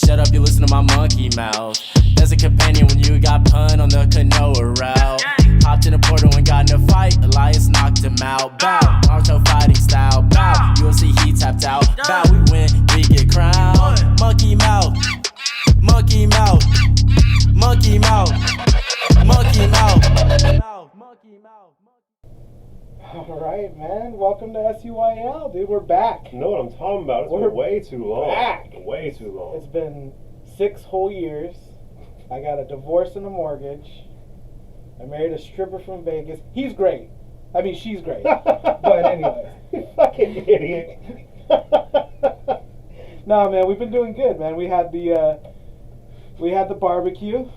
Shut up, you listen to my monkey mouth. There's a companion when you got pun on the canoa route. Hopped in a portal and got in a fight. Elias knocked him out. Bow, Naruto fighting style. Bow, UFC he tapped out. Bow, we win, we get crowned. Monkey mouth, monkey mouth, monkey mouth, monkey mouth, monkey mouth. All right, man. Welcome to SUYL, dude. We're back. You know what I'm talking about? It's been way too long. Back. Way too long. It's been 6 whole years. I got a divorce and a mortgage. I married a stripper from Vegas. He's great. I mean, she's great. But anyway. You fucking idiot. No, man. We've been doing good, man. We had the barbecue.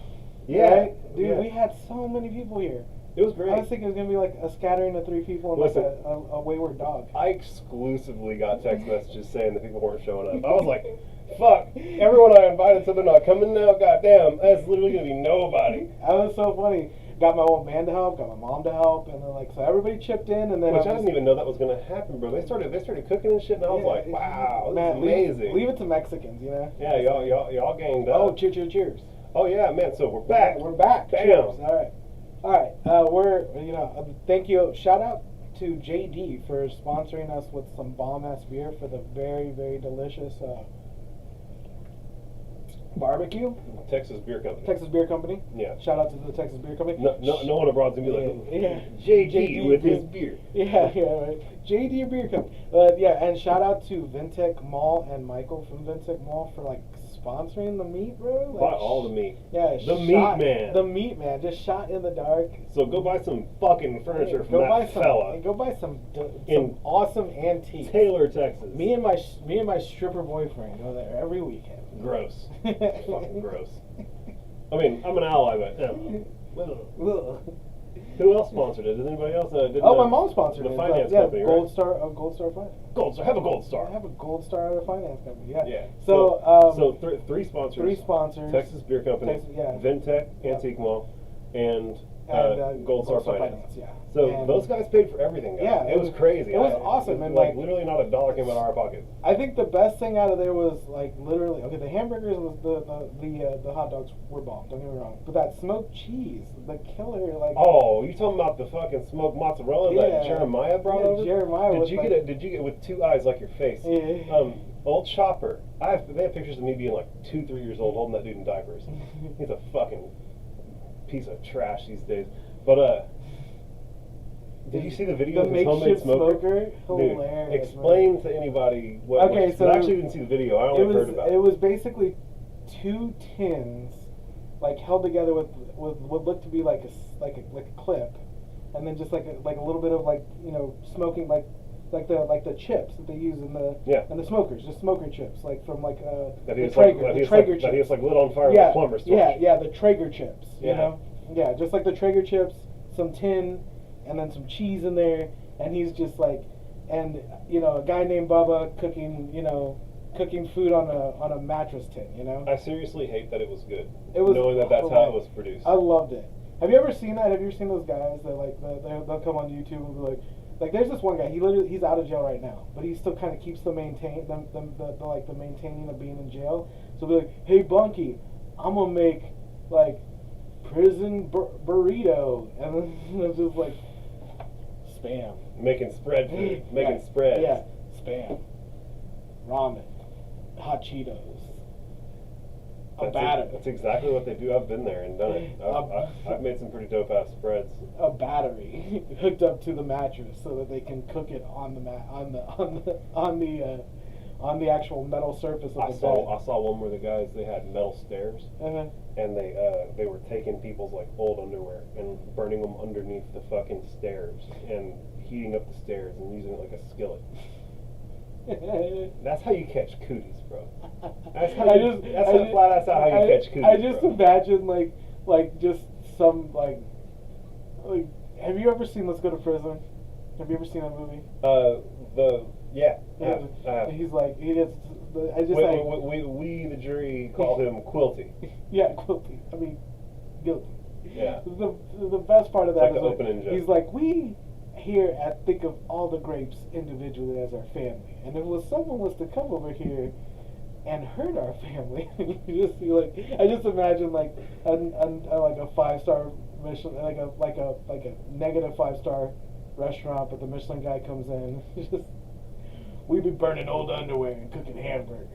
Yeah. Right? Dude, yeah. we had so many people here. It was great. I was thinking it was going to be like a scattering of 3 people and Listen, like a wayward dog. I exclusively got text messages saying that people weren't showing up. I was like, fuck, everyone I invited said they're not coming now, goddamn. That's literally going to be nobody. That was so funny. Got my old man to help, got my mom to help, and then like so everybody chipped in, and then Which I didn't even know that was going to happen, bro. They started cooking and shit, and I was like, wow, this is amazing. Leave it to Mexicans, you know? Yeah, y'all ganged up. Oh, cheers. Oh yeah, man. So we're back. We're back. Bam. Cheers. All right. Thank you. Shout out to JD for sponsoring us with some bomb ass beer for the very, very delicious barbecue. Texas Beer Company. Texas Beer Company. Yeah. Shout out to the Texas Beer Company. No one abroad's gonna be like, JD with his beer. Yeah, right. JD Beer Company. And shout out to Vintech Mall and Michael from Vintech Mall for like sponsoring the meat, bro. Like, Buy all the meat. Yeah, The meat man. Just shot in the dark. So go buy some fucking furniture from that fella. Go buy some In awesome antiques. Taylor, Texas. Me and my stripper boyfriend go there every weekend. Gross. Fucking gross. I mean, I'm an ally, but who else sponsored it? Did anybody else? My mom sponsored the it. finance yeah, company, Gold right? Star Finance. Gold Star. Have a gold star. I have a gold star at a finance company. Yeah. Yeah. So three sponsors. 3 sponsors. Texas Beer Company. Vintech Antique Mall, and Gold Star Finance. Yeah. So those guys paid for everything. Guys. Yeah, it was crazy. It was awesome, and like literally not a dollar came out of our pocket. I think the best thing out of there was like literally the hamburgers and the hot dogs were bomb. Don't get me wrong, but that smoked cheese, the killer, like. Oh, you talking about the fucking smoked mozzarella that Jeremiah brought over? Jeremiah. Did you get with 2 eyes like your face? Yeah. Old Chopper. They have pictures of me being like 2-3 years old holding that dude in diapers. He's a fucking piece of trash these days. But did you see the video of his homemade smoker? Hilarious. Dude, explain to anybody what. Okay, so I actually didn't see the video. I only heard about it. It was basically 2 tins, like held together with what looked to be like a clip, and then just like a little bit of smoking like the chips that they use in the smokers, just smoker chips, like from the Traeger chips. That he has like lit on fire with a plumber's torch. Yeah, the Traeger chips. You know, just like the Traeger chips, some tin, and then some cheese in there, and he's just like, and a guy named Bubba cooking food on a mattress tin. I seriously hate that it was good. It was knowing that that's how it was produced. I loved it. Have you ever seen that? Have you ever seen those guys that they'll come on YouTube and be like there's this one guy, he's out of jail right now, but he still kind of keeps the maintaining of being in jail. So they're like, hey Bunky, I'm gonna make like prison burrito, and then it's just like spam. Making spread food, making spreads. Yeah, spam, ramen, hot Cheetos. That's exactly what they do. I've been there and done it. I've made some pretty dope ass spreads. A battery hooked up to the mattress so that they can cook it on the actual metal surface of the bed. I saw one where the guys, they had metal stairs, and they were taking people's like old underwear and burning them underneath the fucking stairs and heating up the stairs and using it like a skillet. That's how you catch cooties, bro. That's how you catch cooties. I just imagine like just some like have you ever seen Let's Go to Prison? Have you ever seen that movie? He's like we the jury called him Quilty. Yeah, Quilty. I mean, guilty. Yeah. The best part of that is like, opening joke. He's like, we here think of all the grapes individually as our family, and if someone was to come over here and hurt our family. You just see like I just imagine like like a 5-star Michelin, like a negative 5-star restaurant, but the Michelin guy comes in. Just we be burning old underwear and cooking hamburgers.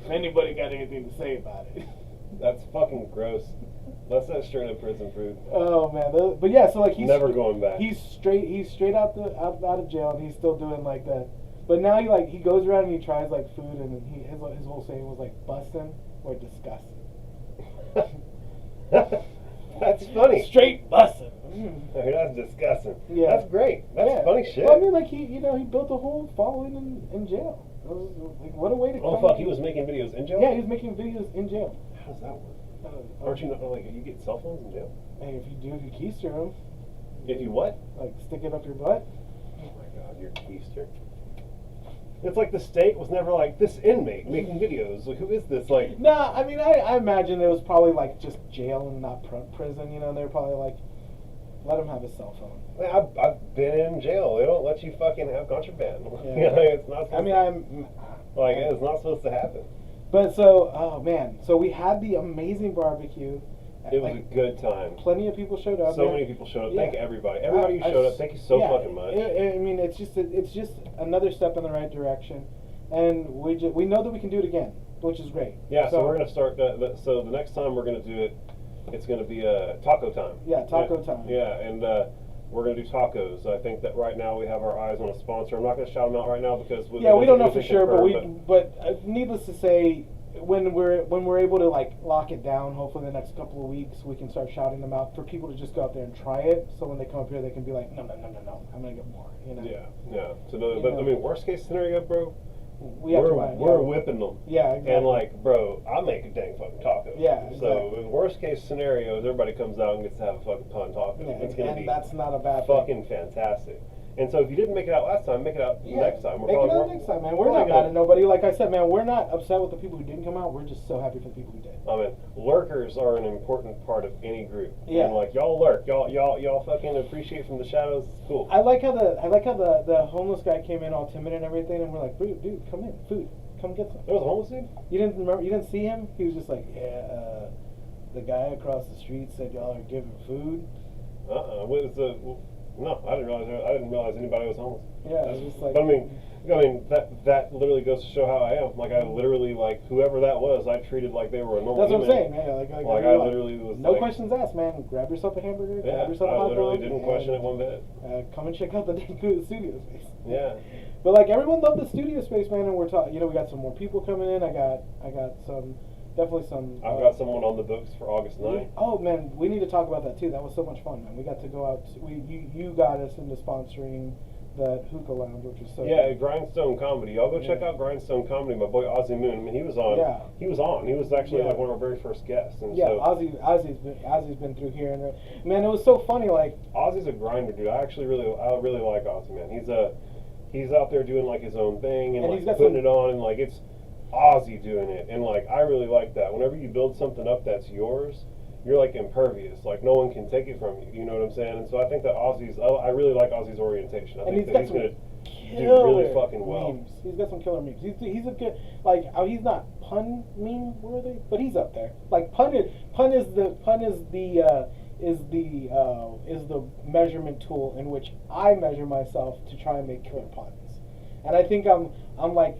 If anybody got anything to say about it. That's fucking gross. That's that straight up prison food. Oh man, but yeah, so like he's never going back. He's straight out of jail, and he's still doing like that. But now he goes around and he tries like food, and his whole saying was like bussin' or disgusting. That's funny. Straight bussin'. That's disgusting. Yeah, that's great. That's funny shit. Well, I mean, like he built a whole following in jail. It was, like, what a way to. Oh fuck, he was making videos in jail. Yeah, he was making videos in jail. How does that work? Aren't you not like you get cell phones in jail? Hey, if you keister them. If you what? Like stick it up your butt. Oh my god, you're keister. It's like the state was never like this inmate making videos. Like, who is this? Like, nah, I mean, I imagine it was probably like just jail and not prison. You know, they're probably like, let him have a cell phone. I've been in jail. They don't let you fucking have contraband. Yeah. You know, it's not. I mean, it's not supposed to happen. But so, oh man, so we had the amazing barbecue. It was a good time. Plenty of people showed up. So many people showed up. Yeah. Thank everybody. Everybody who showed up. Thank you so fucking much. I mean, it's just another step in the right direction, and we know that we can do it again, which is great. Yeah. So we're gonna start. So the next time we're gonna do it, it's gonna be taco time. Yeah, taco time. Yeah, and we're gonna do tacos. I think that right now we have our eyes on a sponsor. I'm not gonna shout them out right now because we don't know for sure, but needless to say, when we're able to like lock it down, hopefully in the next couple of weeks we can start shouting them out for people to just go out there and try it. So when they come up here, they can be like, no, I'm gonna get more. You know? Yeah. So I mean, worst case scenario, bro. We're whipping them. Yeah, exactly. And like, bro, I make a dang fucking taco. Yeah, exactly. So worst case scenario is everybody comes out and gets to have a fucking ton taco. Yeah, it's gonna be that's not a bad fucking fantastic. And so if you didn't make it out last time, make it out next time. Make it out next time, man. We're not mad at nobody. Like I said, man, we're not upset with the people who didn't come out. We're just so happy for the people who did. I mean, lurkers are an important part of any group. Yeah. And like y'all lurk, y'all fucking appreciate from the shadows. It's cool. I like how the homeless guy came in all timid and everything, and we're like, dude, come in, food, come get some. There was a homeless dude? You didn't see him? He was just like, the guy across the street said y'all are giving food. No, I didn't realize anybody was homeless. Yeah, it was just like. But I mean that literally goes to show how I am. Like I literally like whoever that was, I treated like they were a normal. That's what I'm human. saying, man. Like I literally was. No like, questions asked, man. Grab yourself a hamburger. Yeah, grab yourself a I hot literally dog, didn't question it one bit. Come and check out the studio space. Yeah. But like everyone loved the studio space, man, and we're talking. You know, we got some more people coming in. I got some. Definitely some. I've got someone on the books for August 9th. Oh man, we need to talk about that too. That was so much fun, man. We got to go out. You got us into sponsoring the hookah lounge, which was so. Yeah, Grindstone Comedy. Y'all go check out Grindstone Comedy. My boy Ozzy Moon. I mean, he was on. Yeah. He was on. He was actually like one of our very first guests. And yeah, so, Ozzy's been through here, and man, it was so funny. Like Ozzy's a grinder, dude. I really like Ozzy, man. He's out there doing like his own thing and like putting it on, and like it's Ozzy doing it, and like I really like that. Whenever you build something up that's yours, you're like impervious. Like no one can take it from you. You know what I'm saying? And so I think that I really like Ozzy's orientation. I think that he's gonna do really fucking well. Memes. He's got some killer memes. He's a good he's not pun meme worthy, but he's up there. Like pun is the measurement tool in which I measure myself to try and make killer puns, and I think I'm like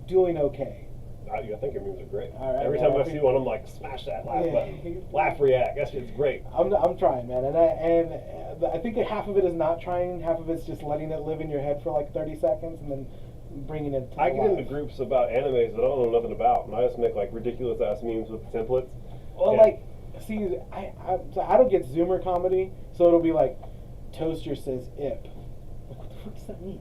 doing okay. I think your memes are great. Right, Every time I see one, I'm like, smash that laugh button, laugh, react. That shit's great. I'm trying, man, and I think that half of it is not trying, half of it's just letting it live in your head for like 30 seconds and then bringing it. I get into groups about animes that I don't know nothing about, and I just make like ridiculous ass memes with templates. Well, like, see, I don't get Zoomer comedy, so it'll be like, Toaster says "ip." Like, what the fuck does that mean?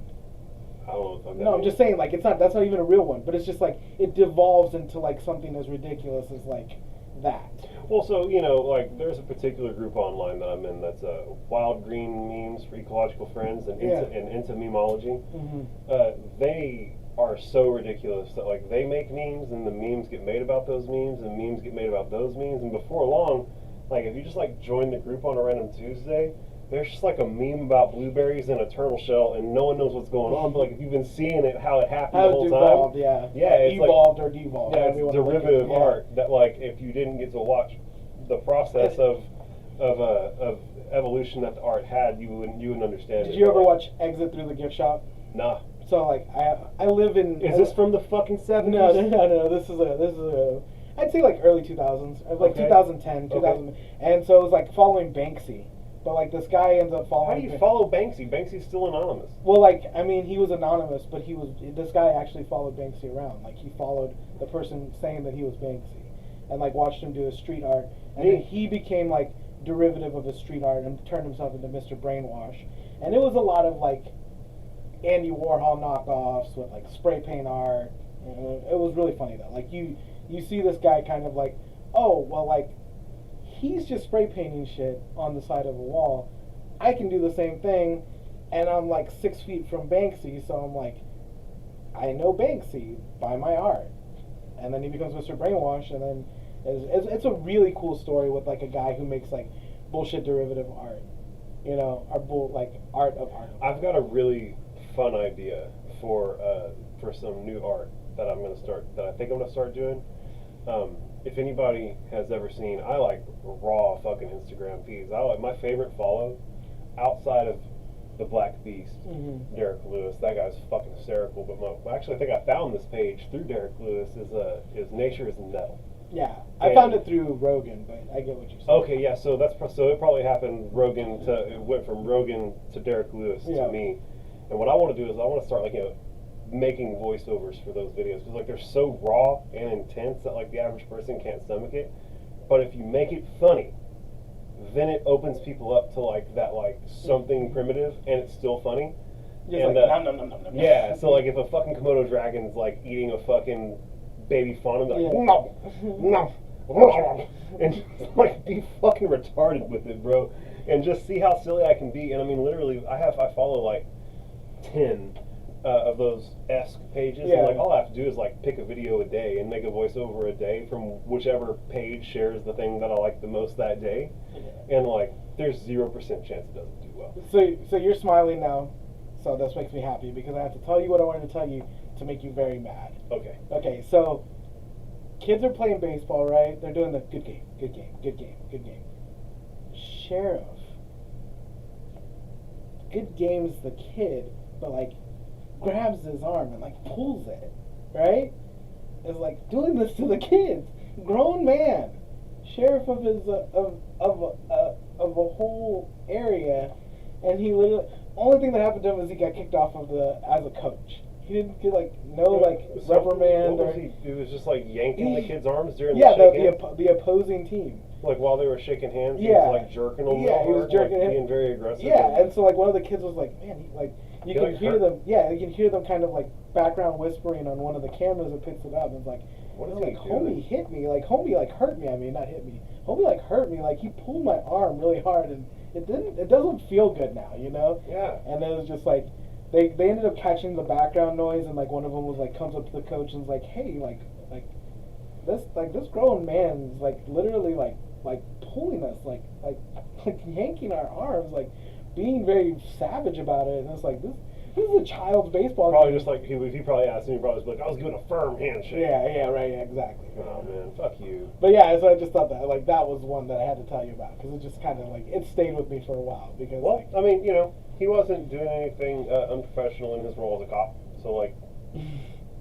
I don't know what the fuck that No, I'm means. just saying, like, that's not even a real one, but it's just like it devolves into like something as ridiculous as like that. Well, so you know, like, there's a particular group online that I'm in that's Wild Green Memes for Ecological Friends and into memology. Mm-hmm. They are so ridiculous that like they make memes and the memes get made about those memes and memes get made about those memes, and before long, like if you just like join the group on a random Tuesday, there's just like a meme about blueberries in a turtle shell, and no one knows what's going on. But like if you've been seeing it, how it happened How the it whole devolved, time, yeah. yeah, Like, it's evolved like, or devolved. yeah, however you it's wanna look at it. derivative Yeah. art that like if you didn't get to watch the process of evolution that the art had, you wouldn't understand. Did it. you But, ever like, watch Exit Through the Gift Shop? Nah. So like I live in. Is this from the fucking 70s? No. This is a. I'd say like early 2000s, like Okay. 2010, 2000, and so it was like following Banksy. But like this guy ends up following. How do you follow Banksy? Banksy's still anonymous. Well, like I mean, he was anonymous, but this guy actually followed Banksy around. Like he followed the person saying that he was Banksy, and like watched him do his street art, and then he became like derivative of his street art and turned himself into Mr. Brainwash, and it was a lot of like Andy Warhol knockoffs with like spray paint art. It was really funny though. Like you see this guy kind of like, oh well, like he's just spray painting shit on the side of a wall. I can do the same thing, and I'm like 6 feet from Banksy, so I'm like, I know Banksy by my art. And then he becomes Mr. Brainwash, and then it's a really cool story with like a guy who makes like bullshit derivative art, you know, like art of art. I've got a really fun idea for some new art that I think I'm gonna start doing. If anybody has ever seen, I like raw fucking Instagram feeds. I like my favorite follow outside of the Black Beast, Derek Lewis. That guy's fucking hysterical. But actually, I think I found this page through Derek Lewis. Is Nature is Metal. Yeah, I found it through Rogan, but I get what you're saying. Okay, yeah. So it probably happened. It went from Rogan to Derek Lewis to me. And what I want to do is I want to start making voiceovers for those videos because like they're so raw and intense that like the average person can't stomach it. But if you make it funny, then it opens people up to like that like something primitive and it's still funny. Just and, like nom, nom, nom, nom. yeah, so like if a fucking Komodo dragon's like eating a fucking baby fawn, I'm like no, and like be fucking retarded with it, bro, and just see how silly I can be. And I mean, literally, I follow like 10 of those esque pages, and like all I have to do is like pick a video a day and make a voiceover a day from whichever page shares the thing that I like the most that day, and like there's 0% chance it doesn't do well. So you're smiling now, so this makes me happy because I have to tell you what I wanted to tell you to make you very mad. Okay. Okay, so kids are playing baseball, right? They're doing the good game, good game, good game, good game. Sheriff, good game's the kid, but like grabs his arm and like pulls it, right? It's like doing this to the kids. Grown man, sheriff of his of a whole area, and he literally only thing that happened to him is he got kicked off of as a coach. He didn't get reprimand. What was he? He was just like yanking the kids' arms during the opposing team. Like while they were shaking hands, he Yeah. was like jerking them. Yeah, he was jerking him. being very aggressive. Yeah, and so like one of the kids was like, man, you He, can like, hear hurt. them. Yeah, you can hear them kind of like background whispering on one of the cameras that picks it up. And it's like, What is like he doing? homie hit me, like homie like hurt me. I mean, not hit me. Homie like hurt me. Like he pulled my arm really hard, and it doesn't feel good now, you know. Yeah. And it was just like. They ended up catching the background noise, and like one of them was like comes up to the coach and is like, hey, like this grown man's like literally like pulling us like yanking our arms, like being very savage about it. And it's like this is a child's baseball Probably game. just like if he probably asked him, he probably was like, I was giving a firm handshake. Yeah, right, exactly. Oh man, fuck you. But yeah, so I just thought that like that was one that I had to tell you about because it just kind of like it stayed with me for a while because Well, I mean, you know, he wasn't doing anything unprofessional in his role as a cop, so like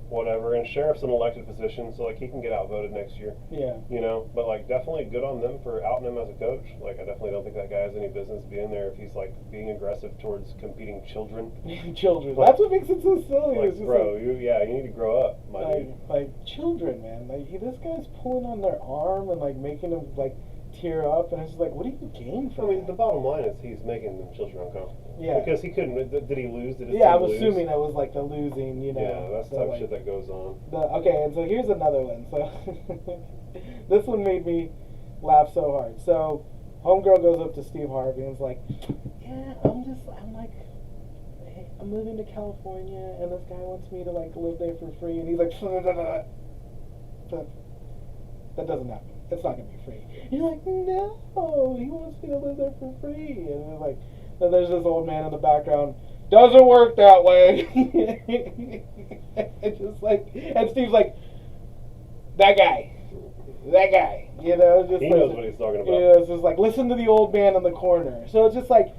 whatever. And sheriff's an elected position, so like he can get outvoted next year. yeah. You know, but like definitely good on them for outing him as a coach. Like I definitely don't think that guy has any business being there if he's like being aggressive towards competing children. Children. Like- That's what makes it so silly. Like, it's just bro, like, you need to grow up, my dude. like children, man. Like this guy's pulling on their arm and like making them like tear up, and it's just like, what do you gain I from mean, that? the bottom line is he's making the children uncomfortable. Yeah. Because he couldn't. Did he lose? Did his Yeah, team I'm lose? assuming that was like the losing, you know. Yeah, that's the type of like, shit that goes on. Okay, and so here's another one. So this one made me laugh so hard. So Homegirl goes up to Steve Harvey and is like, yeah, I'm moving to California, and this guy wants me to like live there for free, and he's like, that doesn't happen. it's not gonna be free. And you're like, no, he wants me to live there for free. And it's like, and there's this old man in the background. Doesn't work that way. It's just like, and Steve's like, that guy. You know, just he like, knows what he's talking about. You know, it's just like, listen to the old man in the corner. So it's just like,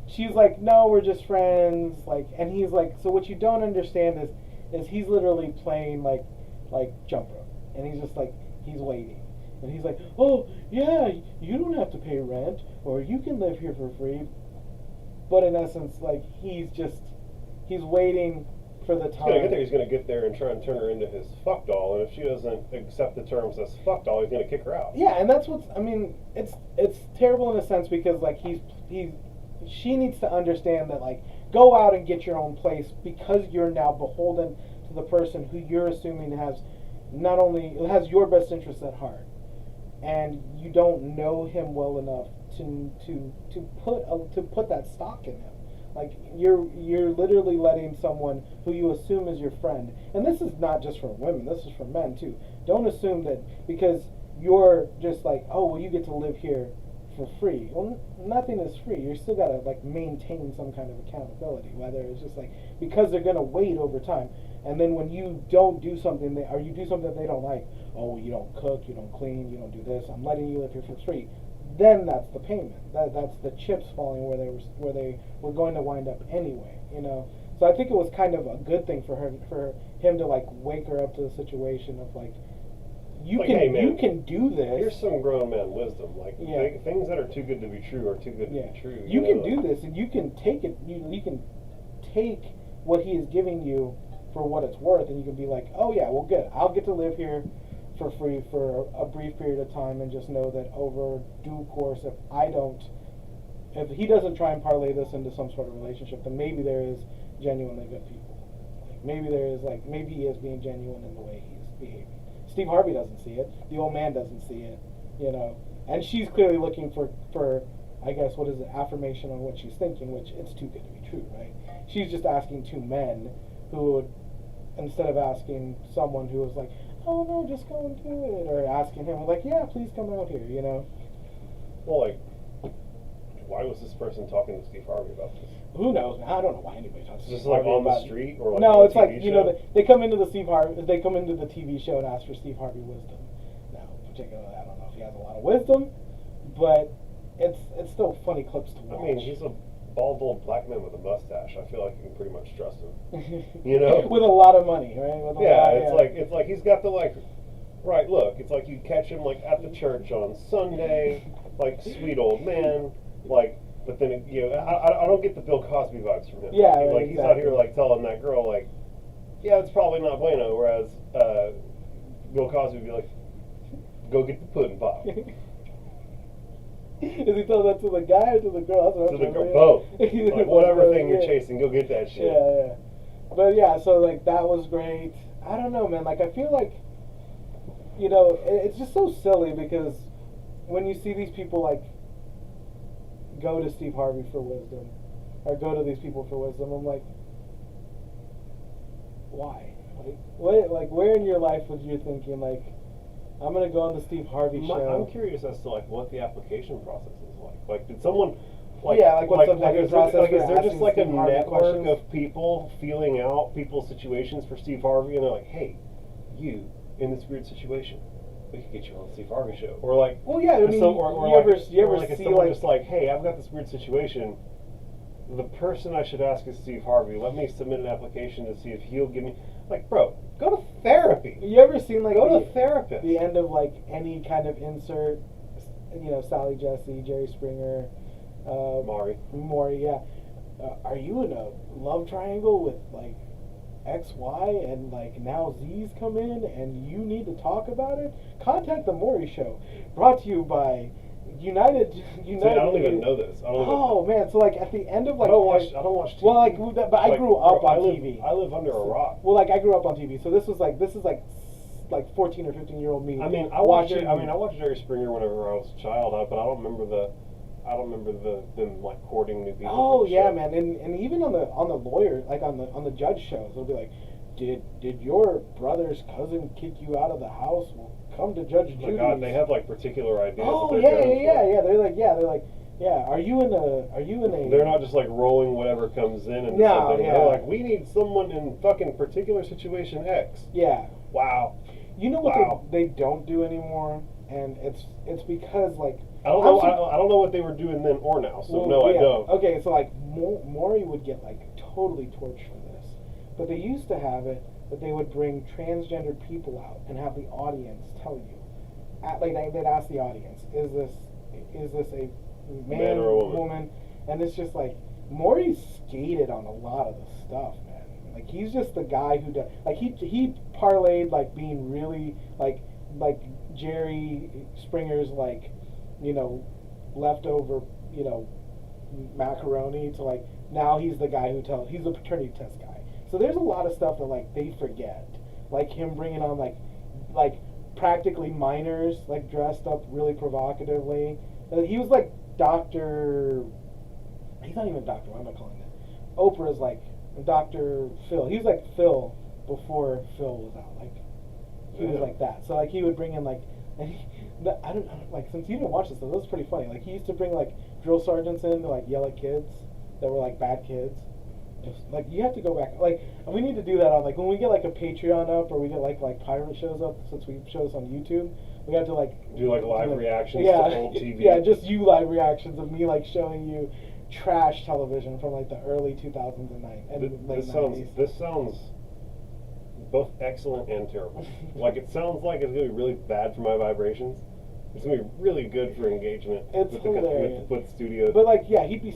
she's like, no, we're just friends. Like, and he's like, so what you don't understand is he's literally playing like jump rope, and he's just like, he's waiting, and he's like, oh yeah, you don't have to pay rent, or you can live here for free. But in essence, like, he's waiting for the time. He's gonna get there and try and turn her into his fuck doll, and if she doesn't accept the terms as fuck doll, he's gonna kick her out. Yeah, and that's what's. I mean, it's terrible in a sense because like she needs to understand that, like, go out and get your own place because you're now beholden to the person who you're assuming has not only has your best interests at heart, and you don't know him well enough to put that stock in him. Like, you're literally letting someone who you assume is your friend, and this is not just for women, this is for men too. Don't assume that because you're just like, oh well, you get to live here for free. Well, nothing is free. You still gotta like maintain some kind of accountability. Whether it's just like because they're gonna wait over time, and then when you don't do something, or you do something that they don't like, oh, you don't cook, you don't clean, you don't do this. I'm letting you live here for free. Then that's the payment. That's the chips falling where they were going to wind up anyway. You know. So I think it was kind of a good thing for him to like wake her up to the situation of like, you can do this. Here's some grown man wisdom. Like, yeah. Things that are too good to be true are too good to be true. You can do this, and you can take it. You can take what he is giving you for what it's worth, and you can be like, oh yeah, well good. I'll get to live here for free for a brief period of time, and just know that over due course, if he doesn't try and parlay this into some sort of relationship, then maybe there is genuinely good people. Like, maybe he is being genuine in the way he's behaving. Steve Harvey doesn't see it. The old man doesn't see it, you know. And she's clearly looking for I guess, what is it, affirmation on what she's thinking, which it's too good to be true, right? She's just asking two men who would, instead of asking someone who was like, oh no, just go and do it, or asking him like, yeah, please come out here, you know. Well, like, why was this person talking to Steve Harvey about this? Who knows? I don't know why anybody talks to Just Steve like Harvey on the about street, or like no, on it's a TV like, you show? know, they come into the TV show and ask for Steve Harvey wisdom. Now, particularly, I don't know if he has a lot of wisdom, but it's still funny clips to watch. I mean, he's a bald old black man with a mustache. I feel like you can pretty much trust him. You know, with a lot of money, right? It's like he's got the like. Right, look, it's like you catch him like at the church on Sunday, like sweet old man, like. But then you know, I don't get the Bill Cosby vibes from him. Yeah, like exactly. He's out here like telling that girl like, yeah, it's probably not bueno. Whereas Bill Cosby would be like, go get the pudding pop. Is he telling that to the guy or to the girl? That's what To the I'm girl, both. like, whatever thing you're chasing, go get that shit. Yeah. But yeah, so like that was great. I don't know, man. Like I feel like, you know, it's just so silly because when you see these people like go to Steve Harvey for wisdom, or go to these people for wisdom, I'm like, why? Like, what? Like, where in your life was you thinking like, I'm gonna go on the Steve Harvey show? I'm curious as to like what the application process is like. Like, did someone what's the process? Is there just like a Steve Harvey network questions? of people feeling out people's situations for Steve Harvey, and they're like, hey, you in this weird situation, we could get you on the Steve Harvey show, or like, well, yeah, I mean, you ever like, see someone like just like, hey, I've got this weird situation. The person I should ask is Steve Harvey. Let me submit an application to see if he'll give me. Like, bro, go to therapy. You ever seen like go to a therapist? The end of like any kind of insert, you know, Sally Jesse, Jerry Springer, Maury, yeah. Are you in a love triangle with like X, Y, and like now Z's come in and you need to talk about it? Contact the Maury Show. Brought to you by United. See, I don't even know this. Man, so like at the end of like I don't watch TV. Well, like, but I grew up on TV. I live under a rock. Well, like I grew up on TV, so this is like 14 or 15-year-old me. I mean, I watched Jerry Springer whenever I was a child, but I don't remember them like courting new people. Oh yeah, man, and even on the lawyer, like on the judge shows, they'll be like, did your brother's cousin kick you out of the house? Well, come to Judge Oh my Judy. God, they have like particular ideas. Oh that they're yeah. going They're like, are you in a? They're not just like rolling whatever comes in and No, something. yeah. They're like, we need someone in fucking particular situation X. Yeah. Wow. You know what Wow. they don't do anymore, and it's because like I don't know. I don't know what they were doing then or now. So well, no, I yeah. don't. Okay, so like Maury would get like totally torched for this, but they used to have it that they would bring transgendered people out and have the audience tell you, they'd ask the audience, is this a man or a woman? And it's just like Maury's skated on a lot of the stuff, man. Like he's just the guy who does. Like he parlayed like being really like Jerry Springer's like, you know, leftover, you know, macaroni to like now he's the guy he's the paternity test guy. So there's a lot of stuff that like they forget, like him bringing on like practically minors like dressed up really provocatively. He was like Dr. He's not even Dr. What am I calling it? Oprah's like Dr. Phil. He was like Phil before Phil was out. Like he was like that. So like he would bring in like, and I don't like, since you didn't watch this, so this was pretty funny. Like he used to bring like drill sergeants in to like yell at kids that were like bad kids. Just, like you have to go back. Like we need to do that on like when we get like a Patreon up or we get like pirate shows up, since we show this on YouTube. We have to like do like live reactions yeah, to old TV. Yeah, just you live reactions of me like showing you trash television from like the early 2000s and late 90s. This sounds both excellent and terrible. Like it sounds like it's gonna be really bad for my vibrations. It's gonna be really good for engagement It's with hilarious. with studios. But like, yeah, he'd be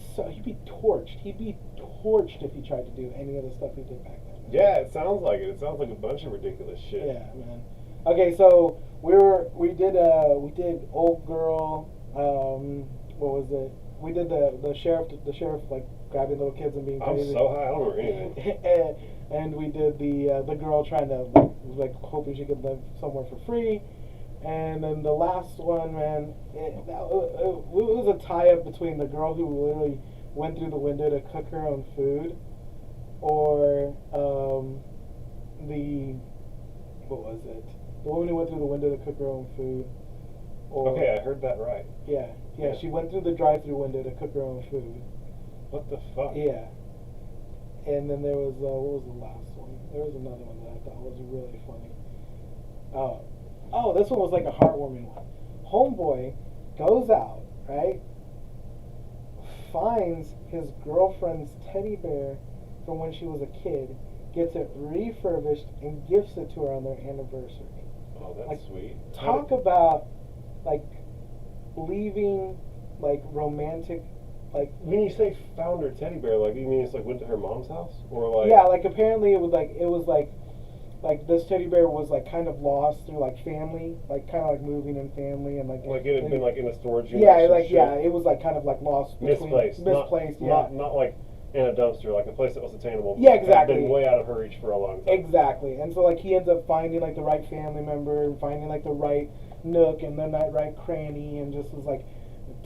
torched. He'd be torched if he tried to do any of the stuff he did back then. Man. Yeah, it sounds like it. It sounds like a bunch of ridiculous shit. Yeah, man. Okay, so we did Old Girl. What was it? We did the sheriff like grabbing little kids and being I'm crazy. so high, I don't remember anything. and we did the girl trying to like hoping she could live somewhere for free. And then the last one, man, it was a tie-up between the girl who literally went through the window to cook her own food, or what was it? The woman who went through the window to cook her own food. Or, Okay, I heard that right. Yeah, she went through the drive-through window to cook her own food. What the fuck? Yeah. And then there was, what was the last one? There was another one that I thought was really funny. Oh, this one was like a heartwarming one. Homeboy goes out, right? Finds his girlfriend's teddy bear from when she was a kid, gets it refurbished, and gifts it to her on their anniversary. Oh, that's like, sweet. Talk about, like, leaving, like, romantic, like... When you say found her teddy bear, like, you mean it's like went to her mom's house? Or like... Yeah, like, apparently it was like this teddy bear was like kind of lost through like family, like kind of like moving in family and like it had been like in a storage unit. Yeah, or some like shit. yeah, it was like kind of like lost Misplaced. Yeah, Not like in a dumpster, like a place that was attainable. Yeah, exactly. Had been way out of her reach for a long time. Exactly, and so like he ends up finding like the right family member and finding like the right nook and then that right cranny and just was like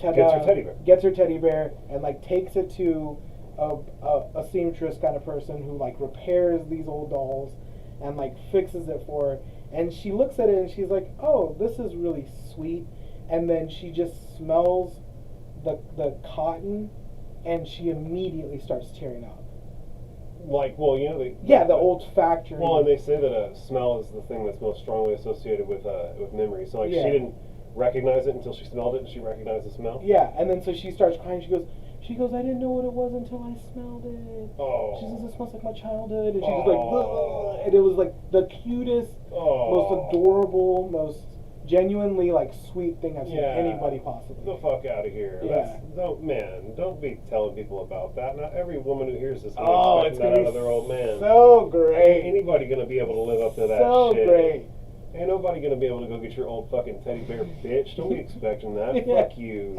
Gets her teddy bear. Gets her teddy bear and like takes it to a seamstress kind of person who like repairs these old dolls and like fixes it for her, and she looks at it and she's like, oh, this is really sweet, and then she just smells the cotton and she immediately starts tearing up. Like, well, you know, the old factory. Well, and they say that smell is the thing that's most strongly associated with memory. So like she didn't recognize it until she smelled it, and she recognized the smell. Yeah, and then so she starts crying. She goes, I didn't know what it was until I smelled it. Oh. She says, it smells like my childhood. And she was like, ugh. And it was like the cutest, most adorable, most genuinely like sweet thing I've seen anybody possibly. The fuck out of here. Yeah. Don't be telling people about that. Not every woman who hears this is it's that out of their old man. So great. Ain't anybody gonna be able to live up to that shit. So great. Ain't nobody gonna be able to go get your old fucking teddy bear, bitch. Don't be expecting that. Fuck you.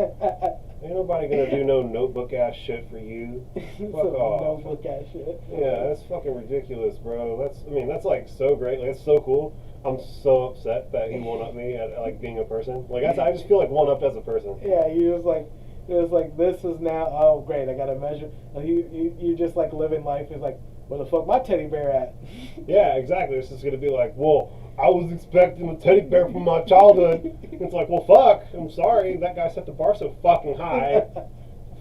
Ain't nobody gonna do no notebook ass shit for you. Fuck off. Notebook ass shit. Yeah, that's fucking ridiculous, bro. That's like so great. Like, it's so cool. I'm so upset that he won up me at like being a person. Like I just feel like one upped as a person. Yeah, it was like this is now. Oh, great! I gotta measure. You just like living life is like where the fuck my teddy bear at? Yeah, exactly. It's just gonna be like, well, I was expecting a teddy bear from my childhood. It's like, well, fuck. I'm sorry, that guy set the bar so fucking high.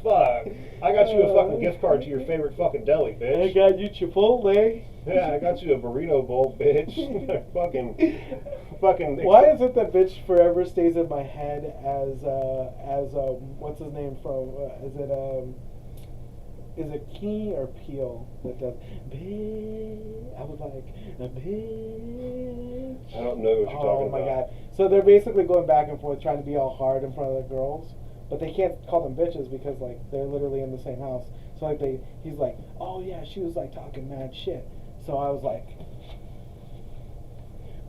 Fuck. I got you a fucking gift card to your favorite fucking deli, bitch. I got you Chipotle. Yeah, I got you a burrito bowl, bitch. fucking. Why is it that bitch forever stays in my head as what's his name from? Is it Key or Peel that does? Bitch, I was like a bitch. I don't know what you're talking about. Oh my god! So they're basically going back and forth trying to be all hard in front of the girls, but they can't call them bitches because like they're literally in the same house. So like he's like, oh yeah, she was like talking mad shit. So I was like,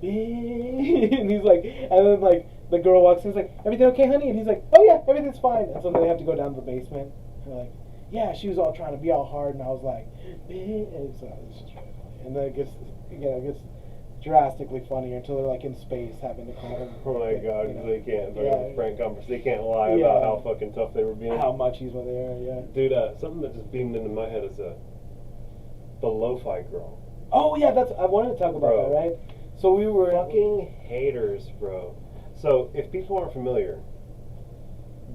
and he's like, and then like the girl walks in, he's like, everything okay, honey? And he's like, oh yeah, everything's fine. And so then they have to go down to the basement. And they're like, yeah, she was all trying to be all hard, and I was like, and so it's just really funny. And then it gets drastically funnier until they're like in space having to call them. Oh my god, you know, they can't. yeah. Frank Gumbers, they can't lie about how fucking tough they were being. How much he's with there, yeah. Dude, something that just beamed into my head is the LoFi Girl. Oh yeah, I wanted to talk about that, right? So we were fucking haters, bro. So if people aren't familiar,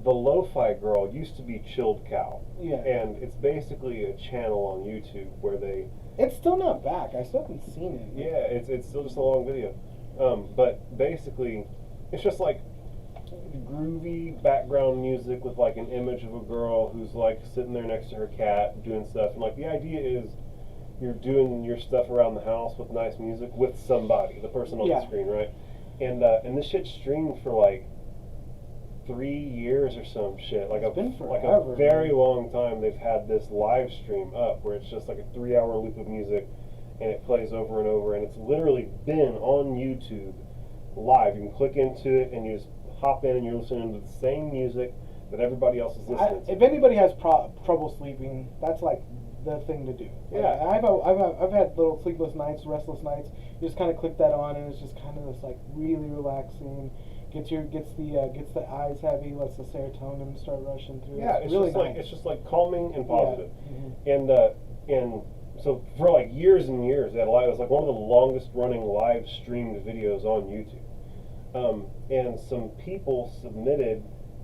the LoFi Girl used to be Chilled Cow. Yeah. And it's basically a channel on YouTube where they... It's still not back. I still haven't seen it. Yeah, it's still just a long video. But basically, it's just like groovy background music with like an image of a girl who's like sitting there next to her cat doing stuff. And like the idea is you're doing your stuff around the house with nice music with somebody, the person on the screen, right? And this shit streamed for like 3 years or some shit. Like it's been like forever, a very long time they've had this live stream up where it's just like a 3-hour loop of music and it plays over and over, and it's literally been on YouTube live. You can click into it and you just hop in and you're listening to the same music that everybody else is listening to. If anybody has trouble sleeping, that's like the thing to do. Yeah. Like, I've had little sleepless nights, restless nights. You just kind of click that on, and it's just kind of this like really relaxing. Gets the eyes heavy, lets the serotonin start rushing through. Yeah, it's really just nice. like it's just like calming and positive. Yeah. Mm-hmm. And so for like years and years, that live was like one of the longest running live streamed videos on YouTube. And some people submitted,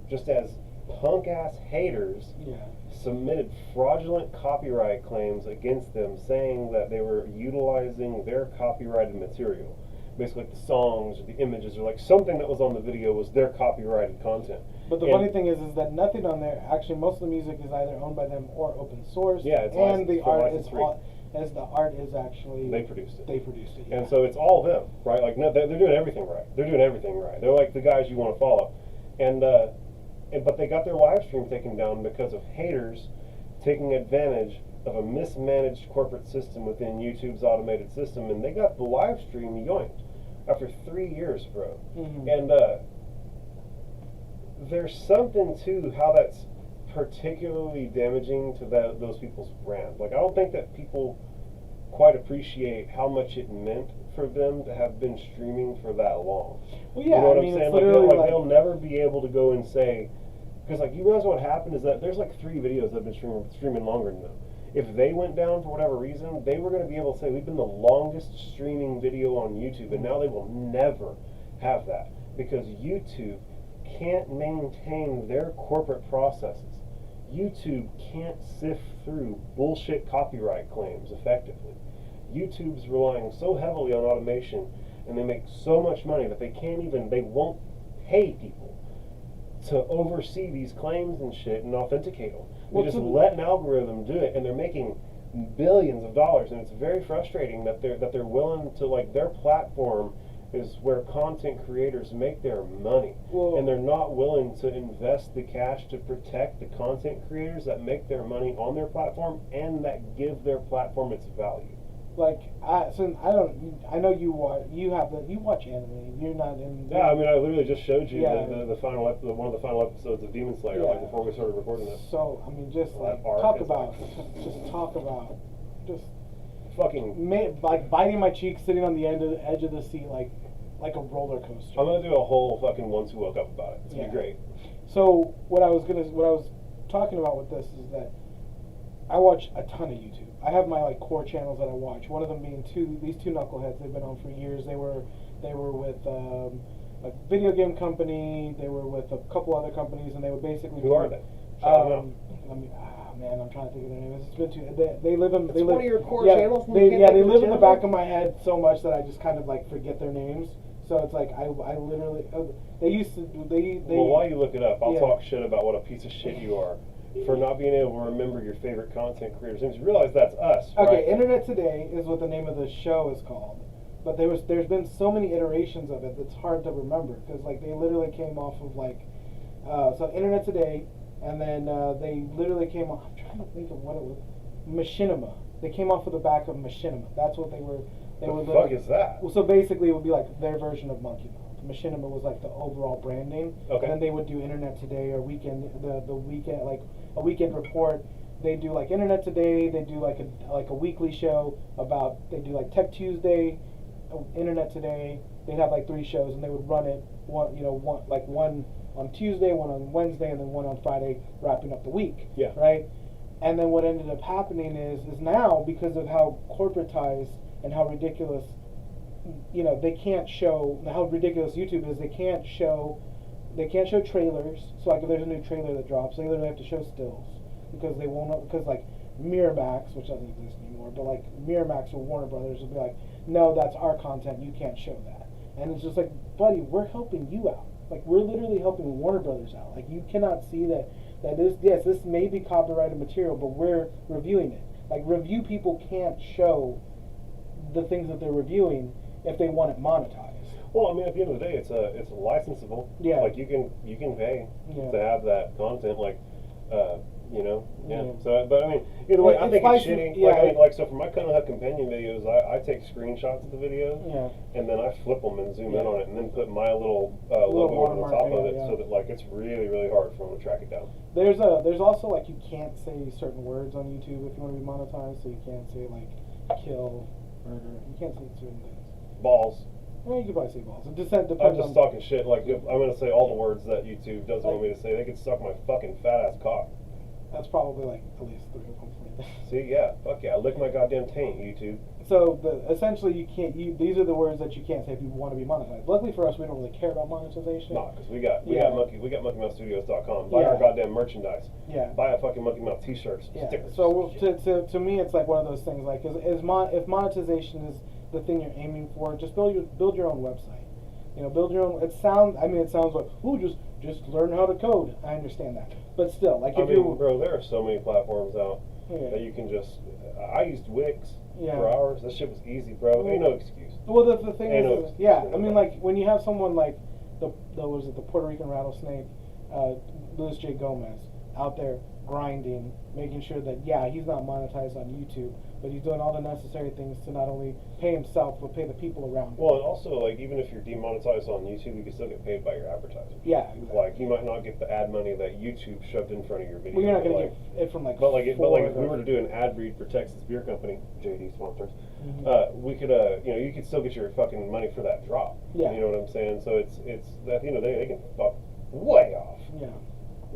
just as punk ass haters, submitted fraudulent copyright claims against them, saying that they were utilizing their copyrighted material. Basically, like the songs or the images or like something that was on the video was their copyrighted content. But the funny thing is that nothing on there, actually most of the music is either owned by them or open source. Yeah, it's and the art is free. as the art is actually they produced it. They produced it. Yeah. And so it's all them, right? Like no, they're doing everything right. They're doing everything right. They're like the guys you want to follow. But they got their live stream taken down because of haters taking advantage of a mismanaged corporate system within YouTube's automated system, and they got the live stream yoinked after 3 years, bro. Mm-hmm. And there's something to how that's particularly damaging to those people's brand. Like, I don't think that people quite appreciate how much it meant for them to have been streaming for that long. Well, yeah, you know what I I'm mean, saying? it's Like, literally they'll never be able to go and say, because like you realize what happened is that there's like 3 videos that have been streaming longer than them. If they went down for whatever reason, they were going to be able to say, we've been the longest streaming video on YouTube, and now they will never have that because YouTube can't maintain their corporate processes. YouTube can't sift through bullshit copyright claims effectively. YouTube's relying so heavily on automation, and they make so much money that they won't pay people to oversee these claims and shit and authenticate them. They just let an algorithm do it, and they're making billions of dollars, and it's very frustrating that they're willing to, like, their platform is where content creators make their money, and they're not willing to invest the cash to protect the content creators that make their money on their platform and that give their platform its value. Like, I know you watch anime. You're not in. Yeah, I mean, I literally just showed you the final one of the final episodes of Demon Slayer, like before we started recording this. So I mean, just like talk about fucking like biting my cheek, sitting on the edge of the seat, like a roller coaster. I'm gonna do a whole fucking once we woke up about it. It's gonna be great. So what I was talking about with this is that I watch a ton of YouTube. I have my like core channels that I watch. One of them being these two knuckleheads. They've been on for years. They were with a video game company. They were with a couple other companies, and they would basically. Who are they? Shout them out. Man, I'm trying to think of their names. It's been too. They live in. It's one of your core yeah, channels. They live in the back of my head so much that I just kind of like forget their names. So it's like I literally they used to they. Well, while you look it up, I'll yeah. talk shit about what a piece of shit you are for not being able to remember your favorite content creators' names. You realize that's us, right? Okay, Internet Today is what the name of the show is called, but there's been so many iterations of it that's hard to remember because like they literally came off of like so Internet Today, and then they literally came off. I'm trying to think of what it was. Machinima. They came off of the back of Machinima. That's what they were. What the fuck is that? Well, so basically, it would be like their version of Monkey Mouth. Machinima was like the overall brand name. Okay. And then they would do Internet Today or Weekend, the weekend, like a weekend report. They do like Internet Today. They do like a weekly show about. They do like Tech Tuesday, Internet Today. They'd have like 3 shows, and they would run it one on Tuesday, one on Wednesday, and then one on Friday, wrapping up the week. Yeah. Right. And then what ended up happening is now because of how corporatized and how ridiculous, they can't show how ridiculous YouTube is. They can't show trailers. So like if there's a new trailer that drops, they literally have to show stills because they won't because like Miramax, which doesn't exist anymore, but like Miramax or Warner Brothers will be like, no, that's our content. You can't show that. And it's just like, buddy, we're helping you out. Like we're literally helping Warner Brothers out. Like you cannot see that this may be copyrighted material, but we're reviewing it. Like review people can't show the things that they're reviewing if they want it monetized. Well, I mean, at the end of the day, it's licensable. Yeah. Like you can pay to have that content. Like, Yeah. So, but I mean, either way, I think it's shitty. Yeah. So for my kind of companion videos, I take screenshots of the videos. Yeah. And then I flip them and zoom in on it, and then put my little logo over the top of it, so that like it's really really hard for them to track it down. There's also like you can't say certain words on YouTube if you want to be monetized. So you can't say like kill, murder. You can't say certain things. Balls. Well, you could probably say balls. It depends I'm just on talking shit. Like if I'm gonna say all the words that YouTube doesn't want me to say, they could suck my fucking fat ass cock. That's probably like at least 3 of them. See, yeah, fuck yeah, lick my goddamn taint, YouTube. So essentially, you can't. These are the words that you can't say if you want to be monetized. Luckily for us, we don't really care about monetization. No, because we got MonkeyMouthStudios.com. Buy our goddamn merchandise. Yeah. Buy a fucking Monkey Mouth T-shirts. Yeah. Stickers. So to me, it's like one of those things. Like, if monetization is the thing you're aiming for, just build your own website. Build your own. It sounds like, just learn how to code. I understand that, but still, like bro, there are so many platforms out that you can just. I used Wix for hours. That shit was easy, bro. Ain't no excuse. Well, the thing is, I mean, like when you have someone like the Puerto Rican rattlesnake, Luis J. Gomez, out there grinding, making sure that he's not monetized on YouTube, but he's doing all the necessary things to not only pay himself but pay the people around him. Well, and also like even if you're demonetized on YouTube, you can still get paid by your advertisers. Yeah, exactly. Like you might not get the ad money that YouTube shoved in front of your video. Well, you're not going to get it from like. But if we were to do an ad read for Texas Beer Company, JD sponsors, we could you could still get your fucking money for that drop. Yeah. You know what I'm saying? So it's at the end of the day they can fuck way off. Yeah.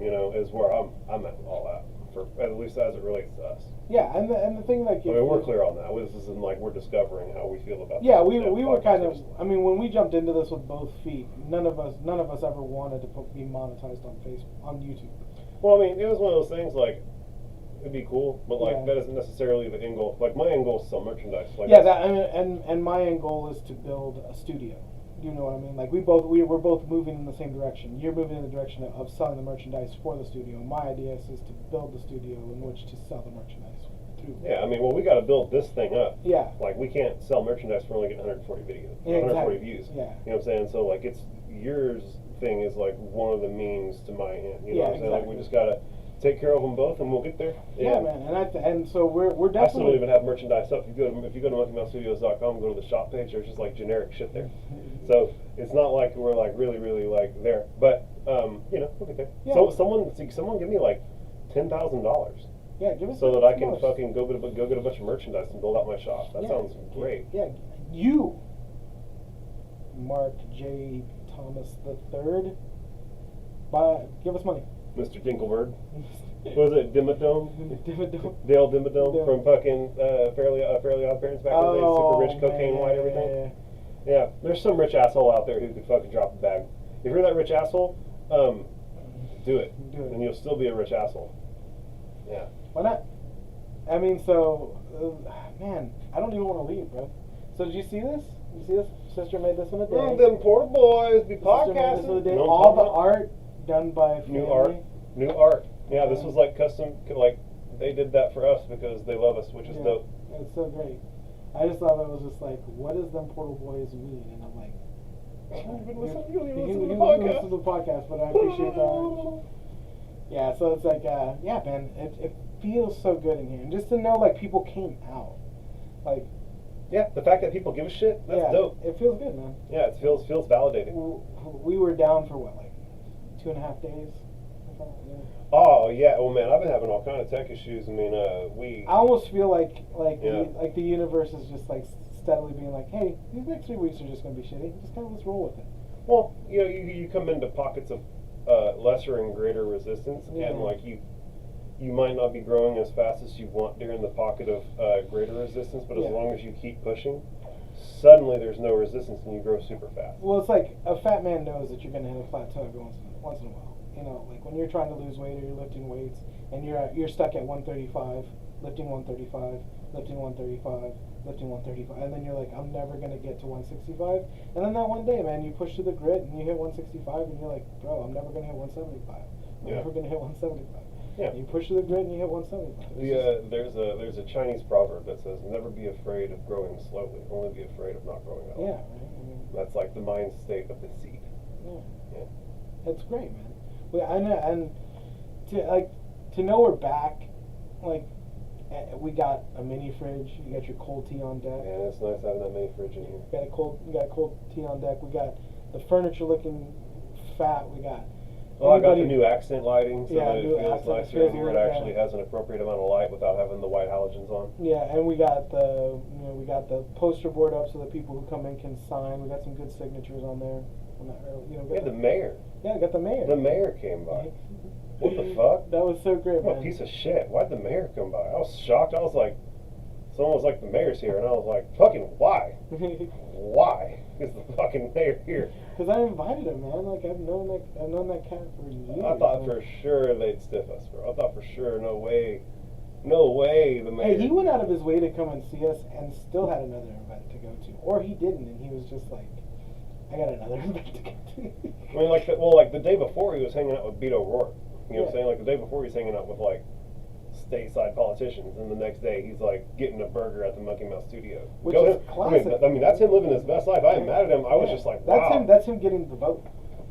Is where I'm at all that. For at least as it relates to us. Yeah, and the thing like we're clear on that. This isn't like we're discovering how we feel about. Yeah, we were kind of. I mean, when we jumped into this with both feet, none of us ever wanted to be monetized on YouTube. Well, I mean, it was one of those things like it'd be cool, but like that isn't necessarily the end goal. Like my end goal is to sell merchandise. Like and my end goal is to build a studio. You know what I mean? Like we're both moving in the same direction. You're moving in the direction of selling the merchandise for the studio. My idea is to build the studio in which to sell the merchandise through. Yeah, I mean, well, we got to build this thing up. Yeah. Like we can't sell merchandise for only getting 140 videos, 140 views. Yeah. You know what I'm saying? So like, it's yours thing is like one of the means to my end. You know what I'm saying? Like we just gotta take care of them both, and we'll get there. Yeah, man. And so we're definitely. I still don't even have merchandise up. If you go to MonkeyMouthStudios.com, go to the shop page. There's just like generic shit there. So it's not like we're like really like there, but we'll get there. Yeah. So someone give me like $10,000. Yeah, give us so that I can fucking go get a bunch of merchandise and build out my shop. That sounds great. Yeah, you, Mark J. Thomas III, give us money. Mr. Dinkelberg. Was it Dimmadome? Dale Dimmadome from fucking Fairly Odd Parents back in the day. Super rich, cocaine white, everything. Yeah, there's some rich asshole out there who could fucking drop a bag. If you're that rich asshole, do it. And you'll still be a rich asshole. Yeah. Why not? I mean, so, man, I don't even want to leave, bro. So did you see this? You see this? Sister made this in a day. Them poor boys be podcasting. All the art done by family. New art. Yeah, this was like custom, like they did that for us because they love us, which is dope. It's so great. I just thought it was just like, what does them portal boys mean? And I'm like, you listen to the podcast, but I appreciate that. Yeah, so it's like, yeah, man, it feels so good in here, and just to know like people came out, like. Yeah, the fact that people give a shit, that's dope. It feels good, man. Yeah, it feels validating. We were down for what, like 2.5 days? Oh yeah, well man, I've been having all kind of tech issues. I mean, I almost feel like the universe is just like steadily being like, hey, these next 3 weeks are just gonna be shitty. Just kind of let's roll with it. Well, you know, you come into pockets of lesser and greater resistance, and like you might not be growing as fast as you want during the pocket of greater resistance, but as long as you keep pushing, suddenly there's no resistance and you grow super fast. Well, it's like a fat man knows that you're gonna hit a plateau every once in a while. You know, like when you're trying to lose weight or you're lifting weights and you're stuck at 135, lifting 135, lifting 135, lifting 135, and then you're like, I'm never gonna get to 165. And then that one day, man, you push through the grit and you hit 165, and you're like, bro, I'm never gonna hit 175. I'm never gonna hit 175. Yeah. You push through the grid and you hit 175. There's a Chinese proverb that says, "Never be afraid of growing slowly. Only be afraid of not growing at all." Yeah, right. I mean, that's like the mind state of the seed. Yeah. It's great, man. And to know we're back, like we got a mini fridge. You got your cold tea on deck. Yeah, it's nice having that mini fridge in here. We got cold tea on deck. We got the furniture looking fat. We got. Well, I got the new accent lighting, so that it feels nicer in here. It actually has an appropriate amount of light without having the white halogens on. Yeah, and we got the poster board up so that people who come in can sign. We got some good signatures on there. The mayor. Yeah, I got the mayor. The mayor came by. What the fuck? That was so great, man. What a piece of shit. Why'd the mayor come by? I was shocked. I was like, someone was like, the mayor's here, and I was like, fucking why? Why is the fucking mayor here? Because I invited him, man. Like I've known that cat for years. I thought for sure they'd stiff us, bro. I thought for sure, no way, the mayor. Hey, he went out of his way to come and see us, and still had another event to go to, or he didn't, and he was just like, I got another event to go to. I mean, like the day before he was hanging out with Beto O'Rourke. You know what I'm saying? Like the day before he's hanging out with like stateside politicians, and the next day he's like getting a burger at the Monkey Mouth Studio. Which is classic. I mean, that's him living his best life. I ain't mad at him. I was just like, wow. That's him getting the vote.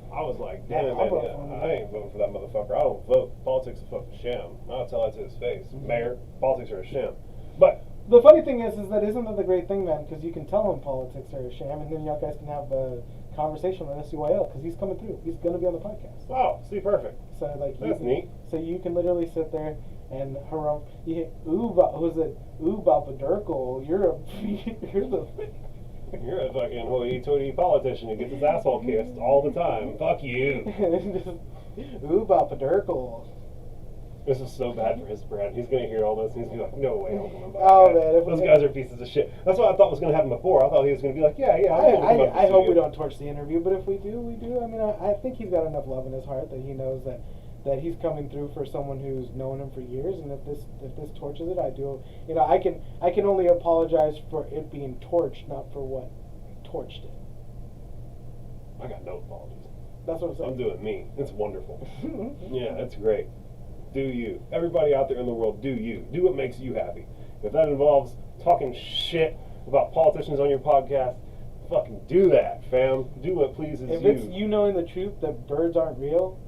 I was like, damn it, man. I ain't voting for that motherfucker. I don't vote. Politics is a fucking sham. I'll tell that to his face. Mayor, politics are a sham. But the funny thing is that isn't that the great thing, man? Because you can tell him politics are a sham, and then y'all guys can have a conversation on SUYL because he's coming through. He's going to be on the podcast. Oh, see, perfect. So like, that's neat. So you can literally sit there and you hit who's it? Balpaderkle. You're a fucking hoity-toity politician who gets his asshole kissed all the time. Fuck you. Balpaderkle. This is so bad for his brand. He's going to hear all this and he's going to be like, no way, I'm coming back. Oh, man. Those guys are pieces of shit. That's what I thought was going to happen before. I thought he was going to be like, yeah, I hope we don't torch the interview, but if we do, we do. I mean, I think he's got enough love in his heart that he knows that he's coming through for someone who's known him for years, and if this torches it, I do. You know, I can only apologize for it being torched, not for what torched it. I got no apologies. That's what I'm saying. I'm doing me. It's wonderful. Yeah, it's great. Do you. Everybody out there in the world, do you. Do what makes you happy. If that involves talking shit about politicians on your podcast, fucking do that, fam. Do what pleases you. If it's you knowing the truth that birds aren't real.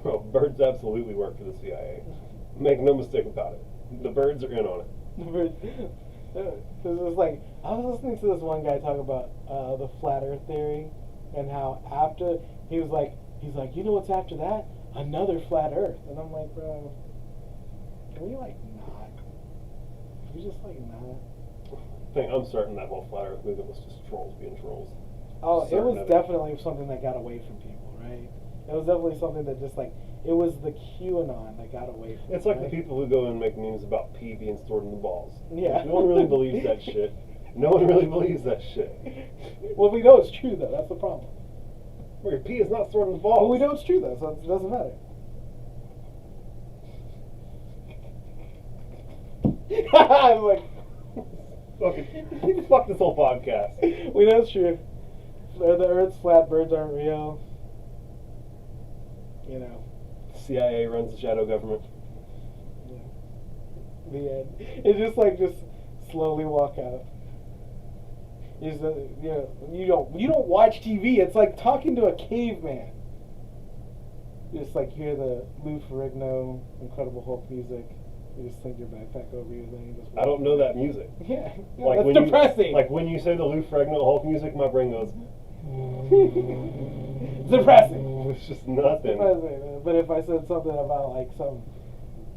Bro, birds absolutely work for the CIA. Make no mistake about it. The birds are in on it. The birds. It's like, I was listening to this one guy talk about the flat earth theory and how after, he's like, you know what's after that? Another flat earth. And I'm like, bro, can we like not? Can we just like not? I'm certain that whole flat earth movement was just trolls being trolls. Oh, it was definitely something that got away from people, right? It was definitely something that just like It was the QAnon that got away from It's like right? the people who go and make memes about pee being stored in the balls. Yeah. No one really believes that shit. No one really believes that shit. Well, we know it's true though. That's the problem. Where your pee is not stored in the balls. Well, we know it's true though, so it doesn't matter. I'm like, Fuck this whole podcast. we know it's true. The Earth's flat, birds aren't real. You know. CIA runs the shadow government. Yeah. The end. It's just like slowly walk out. You don't watch TV. It's like talking to a caveman. You just like hear the Lou Ferrigno Incredible Hulk music. You just sling your backpack over you, then you just. I don't know that music. Yeah, Like that's when depressing. Like when you say the Lou Ferrigno Hulk music, my brain goes. It's depressing. It's just nothing. Depressing. But if I said something about like some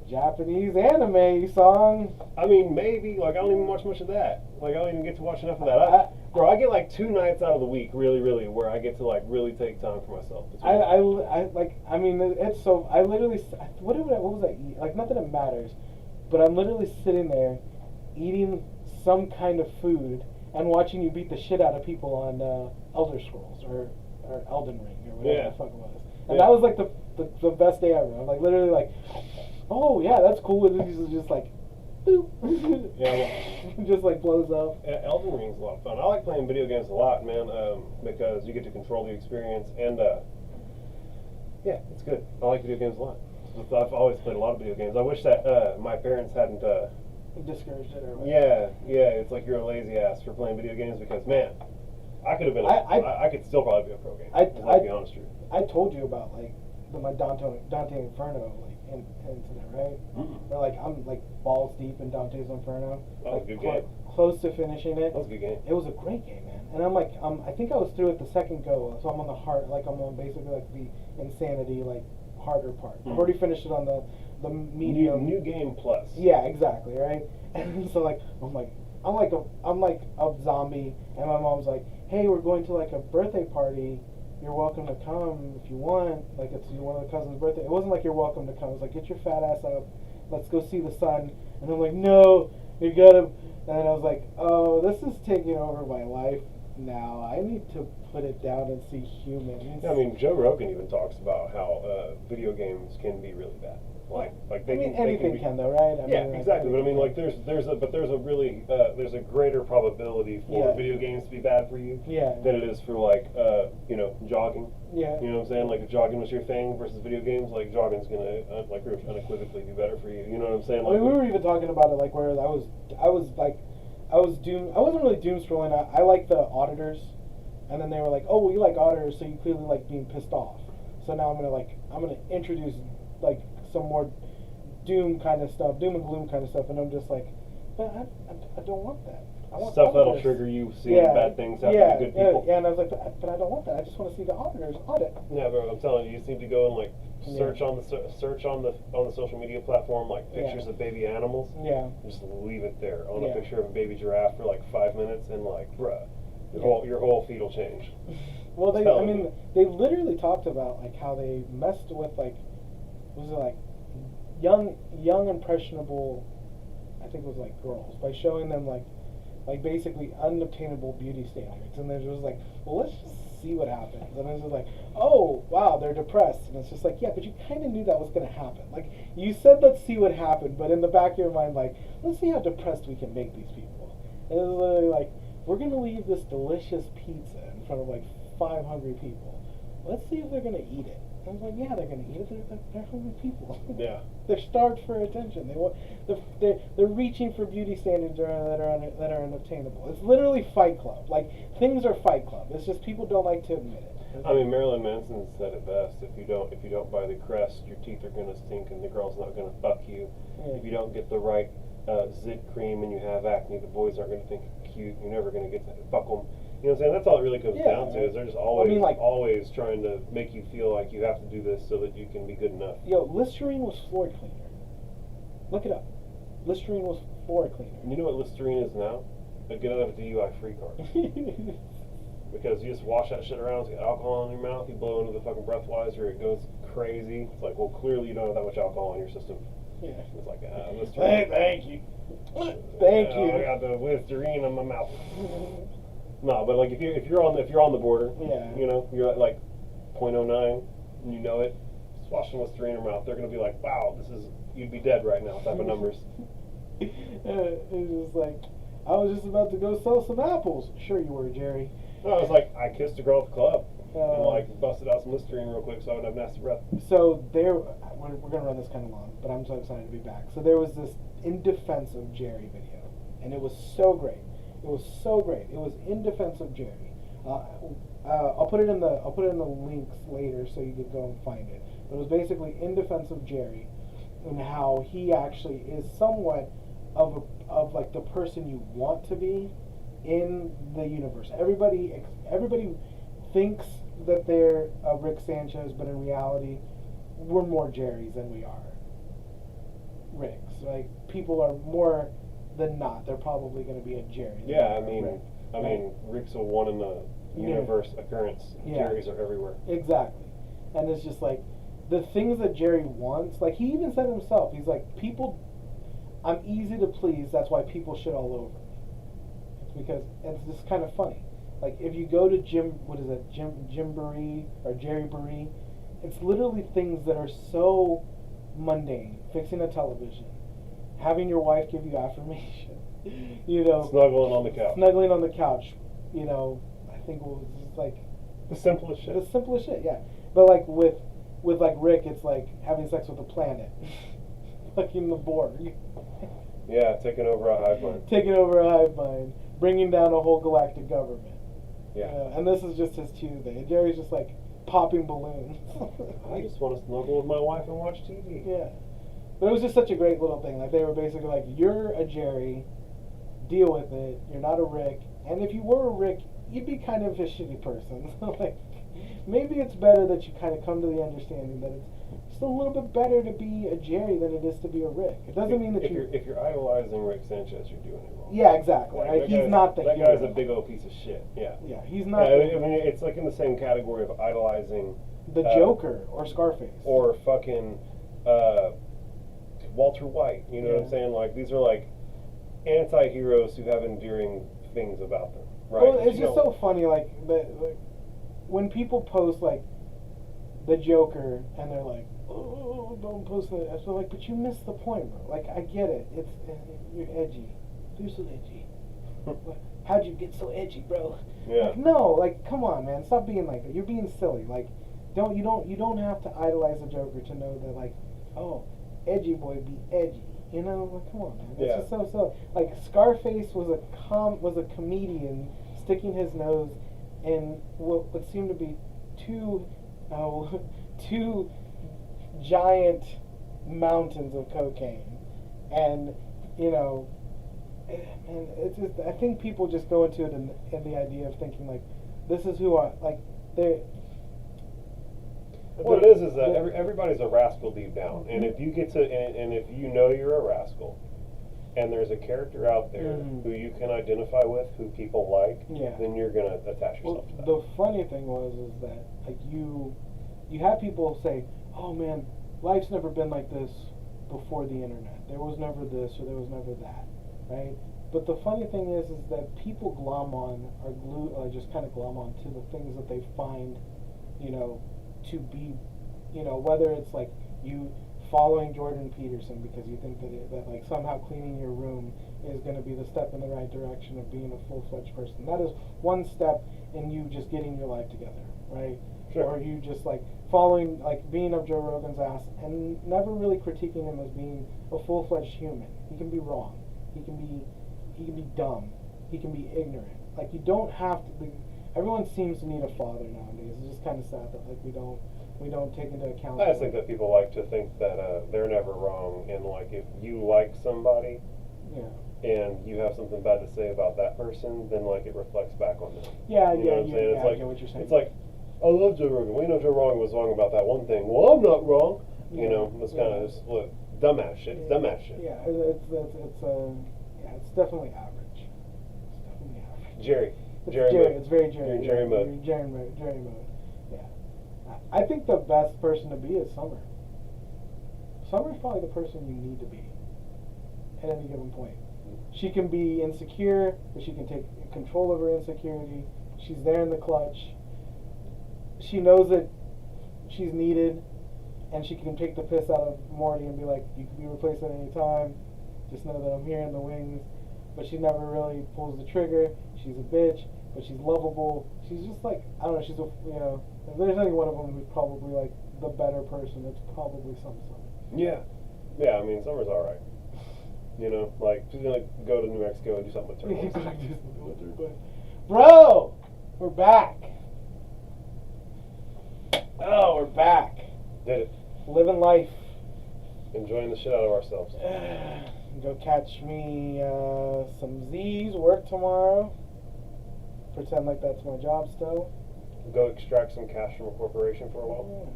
Japanese anime song, I mean, maybe. Like I don't even watch much of that. Like I don't even get to watch enough of that. Bro, I get like 2 nights out of the week, really, where I get to like really take time for myself. I mean, it's so. I literally. What was I eat? Like, not that it matters, but I'm literally sitting there, eating some kind of food and watching you beat the shit out of people on Elder Scrolls or Elden Ring or whatever the fuck it was. And that was like the best day ever. I'm like literally like, oh yeah, that's cool. And this is just like, boop. Yeah, just like blows up. Elden Ring's a lot of fun. I like playing video games a lot, man, because you get to control the experience, and yeah, it's good. I like video games a lot. I've always played a lot of video games. I wish that my parents hadn't. Discouraged it or whatever. Yeah. It's like you're a lazy ass for playing video games because, man, I could have been. I could still probably be a pro gamer. I'll be honest with you. I told you about like my Dante Inferno incident, right? Where like I'm like balls deep in Dante's Inferno. That was a good game. Close to finishing it. That was a good game. It was a great game, man. And I'm like, I think I was through it the second go, so I'm on the hard, like I'm on basically like the insanity, like harder part. I've already finished it on the medium. New game plus. Yeah, exactly, right? And so like I'm like a zombie, and my mom's like, hey, we're going to like a birthday party. You're welcome to come if you want. Like it's one of the cousins' birthday. It wasn't like you're welcome to come. It was like, get your fat ass up. Let's go see the sun. And I'm like, no, you gotta. And then I was like, oh, this is taking over my life now. I need to put it down and see humans. I mean, Joe Rogan even talks about how video games can be really bad. Like they anything can though, right? Yeah, exactly. But I mean, like there's a greater probability for video games to be bad for you than it is for like jogging. Yeah. You know what I'm saying? Like if jogging was your thing versus video games, like jogging's gonna unequivocally be better for you. You know what I'm saying? Like, I mean, we were even talking about it like where I wasn't really doom scrolling. I like the auditors, and then they were like, oh, well, you like auditors, so you clearly like being pissed off. So now I'm gonna introduce like some more doom kind of stuff, doom and gloom kind of stuff, and I'm just like, but I don't want that. I want stuff that'll auditors. trigger you seeing bad things happen to good people. Yeah, and I was like, but I don't want that. I just want to see the auditors audit. Yeah, bro, I'm telling you, you just need to go and like search on the social media platform like pictures of baby animals. Yeah. Just leave it there on a picture of a baby giraffe for like 5 minutes, and like, bruh, your whole feed will change. Well, they literally talked about like how they messed with like, was it like young impressionable, I think it was like girls, by showing them like basically unobtainable beauty standards, and there's just like, well, let's just see what happens. And it's just like, oh wow, they're depressed, and it's just like, yeah, but you kind of knew that was going to happen. Like you said, let's see what happened, but in the back of your mind, like, let's see how depressed we can make these people. And it's literally like, we're going to leave this delicious pizza in front of like 5 hungry people. Let's see if they're going to eat it. I was like, yeah, they're going to eat it. They're hungry people. Yeah. They're starved for attention. They're reaching for beauty standards that are unobtainable. It's literally Fight Club. Like, things are Fight Club. It's just people don't like to admit it. I mean, Marilyn Manson said it best. If you don't buy the crest, your teeth are going to stink and the girl's not going to fuck you. Yeah. If you don't get the right zit cream and you have acne, the boys aren't going to think you're cute. You're never going to get to fuck them. You know what I'm saying? That's all it really comes down to. Is they're just always trying to make you feel like you have to do this so that you can be good enough. Yo, Listerine was floor cleaner. Look it up. Listerine was floor cleaner. You know what Listerine is now? A get out of DUI-free card. Because you just wash that shit around, it's got alcohol in your mouth, you blow into the fucking breathalyzer, it goes crazy. It's like, well, clearly you don't have that much alcohol in your system. Yeah. It's like, Listerine. Thank you. Thank you. I got the Listerine in my mouth. No, but like if you're on the border, Yeah. you know, you're at like 0.09 and you know it, swash some Listerine in your mouth. They're gonna be like, wow, you'd be dead right now type of numbers. It was just like, I was just about to go sell some apples. Sure you were, Jerry. No, it was like I kissed a girl at the club and like Uh, busted out some Listerine real quick so I wouldn't have nasty breath. So we're gonna run this kind of long, but I'm so excited to be back. So there was this in defense of Jerry video, and it was so great. It was so great. It was in defense of Jerry. I'll put it in the links later so you can go and find it. But it was basically in defense of Jerry and how he actually is somewhat of like the person you want to be in the universe. Everybody thinks that they're Rick Sanchez, but in reality, we're more Jerrys than we are Ricks. Like, people are more than not, they're probably going to be a Jerry. Yeah, I Rick. mean, Rick's a one in the universe occurrence. Yeah. Jerry's are everywhere. Exactly. And it's just like, the things that Jerry wants, like, he even said himself, he's like, I'm easy to please, that's why people shit all over me. It's because, it's just kind of funny. Like, if you go to Jimboree or Jerry Boree, it's literally things that are so mundane. Fixing a television, having your wife give you affirmation, you know, Snuggling on the couch. Snuggling on the couch, you know, I think it was just like The simplest shit. the simplest shit, yeah. But like with like Rick, it's like having sex with a planet, fucking the Borg, Yeah, taking over a hive mind. taking over a hive mind, bringing down a whole galactic government. Yeah. And this is just his Tuesday. And Jerry's just like popping balloons. I just want to snuggle with my wife and watch TV. Yeah. But it was just such a great little thing. Like, they were basically like, you're a Jerry, deal with it, you're not a Rick, and if you were a Rick, you'd be kind of a shitty person. So, like, maybe it's better that you kind of come to the understanding that it's just a little bit better to be a Jerry than it is to be a Rick. It doesn't mean that if you're idolizing Rick Sanchez, you're doing it wrong. Yeah, exactly. Like, Right? that He's guy's- not the That hero. guy's a big old piece of shit. Yeah. Yeah, he's not Yeah, the, I mean, it's like in the same category of idolizing the Joker or Scarface. or fucking Walter White. You know what I'm Yeah. saying? Like, these are like anti-heroes who have endearing things about them, right? Well, it's You just know, so funny, like when people post like the Joker and they're like, "Oh, don't post that." I feel like, but you missed the point, bro. Like, I get it. It's you're edgy. You're so edgy. How'd you get so edgy, bro? Yeah. Like, no, like, come on, man. Stop being like that. You're being silly. Like, you don't have to idolize the Joker to know that, like, oh, edgy boy be edgy. You know, like, come on, man. It's Yeah. just so like Scarface was a comedian sticking his nose in what would seem to be two giant mountains of cocaine, and you know, and it's just, I think people just go into it in the idea of thinking like, this is who I like. What it is that everybody's a rascal deep down, and if you get to, and if you know you're a rascal, and there's a character out there Mhm. who you can identify with, who people like, Yeah. then you're gonna attach Well, yourself to that. the funny thing is that like you have people say, "Oh man, life's never been like this before the internet. There was never this or there was never that," right? But the funny thing is that people just kind of glom on to the things that they find, you know, to be, you know, whether it's like you following Jordan Peterson because you think that like somehow cleaning your room is going to be the step in the right direction of being a full-fledged person. That is one step in you just getting your life together, right? Sure. Or you just like following, like being up Joe Rogan's ass and never really critiquing him as being a full-fledged human. He can be wrong. He can be dumb. He can be ignorant. Like, you don't have to be. Everyone seems to need a father nowadays. It's just kind of sad that like we don't take into account. I just think that people like to think that they're never wrong, and like if you like somebody Yeah. and you have something bad to say about that person, then like it reflects back on them. Yeah, You know what I'm yeah, saying? yeah. It's I like, get what you're saying. it's like, I love Joe Rogan. We know Joe Rogan was wrong about that one thing. Well, I'm not wrong. You know, it's kind of just dumbass shit. It's dumbass shit. Yeah, it's definitely average. It's definitely average. Jerry. It's Jerry Jerry. mode. It's very Jerry. You're in Jerry mode. Jerry mode. Yeah. I think the best person to be is Summer. Summer's probably the person you need to be at any given point. She can be insecure, but she can take control of her insecurity. She's there in the clutch. She knows that she's needed, and she can take the piss out of Maury and be like, you can be replaced at any time. Just know that I'm here in the wings. But she never really pulls the trigger. She's a bitch, but she's lovable. She's just like, I don't know, she's a, you know, if there's any one of them who's probably like the better person, it's probably Summer. Yeah. Yeah, I mean, Summer's alright. You know, like, she's gonna go to New Mexico and do something with turtles. Bro! We're back. Oh, we're back. Did it. Living life. Enjoying the shit out of ourselves. Go catch me some Z's, work tomorrow. Pretend like that's my job still. Go extract some cash from a corporation for a while.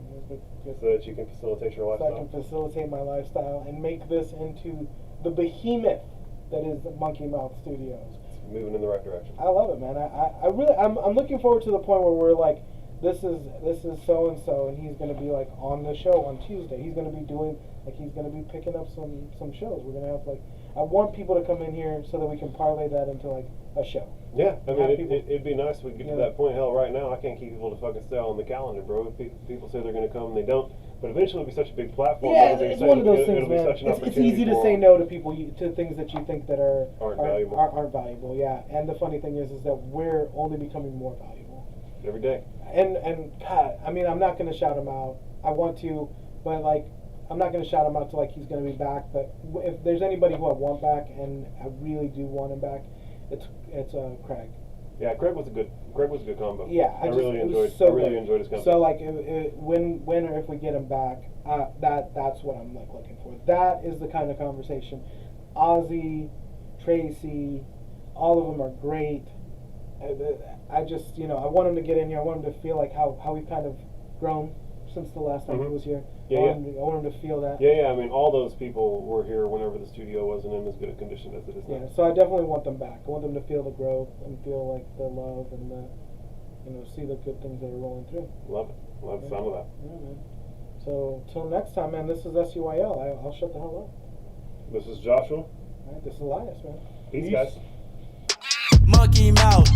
Yeah, so that you can facilitate your lifestyle. So I can facilitate my lifestyle and make this into the behemoth that is Monkey Mouth Studios. It's moving in the right direction. I love it, man. I really, I'm looking forward to the point where we're like, this is so and so, and he's gonna be like on the show on Tuesday. He's gonna be doing like he's gonna be picking up some shows. We're gonna have like, I want people to come in here so that we can parlay that into like a show. Yeah, I mean, it'd be nice if we could get to that point. Hell, right now I can't keep people to fucking stay on the calendar, bro. People say they're gonna come, and they don't. But eventually it'll be such a big platform. Yeah, it's one of those things, it'll be man. such an It's easy to say no to people, to things that you think that aren't valuable. Aren't valuable, yeah. And the funny thing is that we're only becoming more valuable every day. And God, I mean, I'm not gonna shout him out. I want to, but like, I'm not gonna shout him out to like he's gonna be back. But if there's anybody who I want back, and I really do want him back, it's Craig. Yeah, Craig was a good combo. Yeah, I really enjoyed his company. So like, when or if we get him back, that's what I'm like looking for. That is the kind of conversation. Ozzy, Tracy, all of them are great. I just, you know, I want him to get in here. I want him to feel like how we've kind of grown since the last time he was here. I want him to feel that. Yeah, I mean, all those people were here whenever the studio wasn't in as good a condition as it is now. Yeah, so I definitely want them back. I want them to feel the growth and feel like the love and the, you know, see the good things that are rolling through. Love it. Love the sound of that. Yeah, man. So, till next time, man, this is SUYL. I'll shut the hell up. This is Joshua. All right, this is Elias, man. Peace, guys. Monkey Mouth.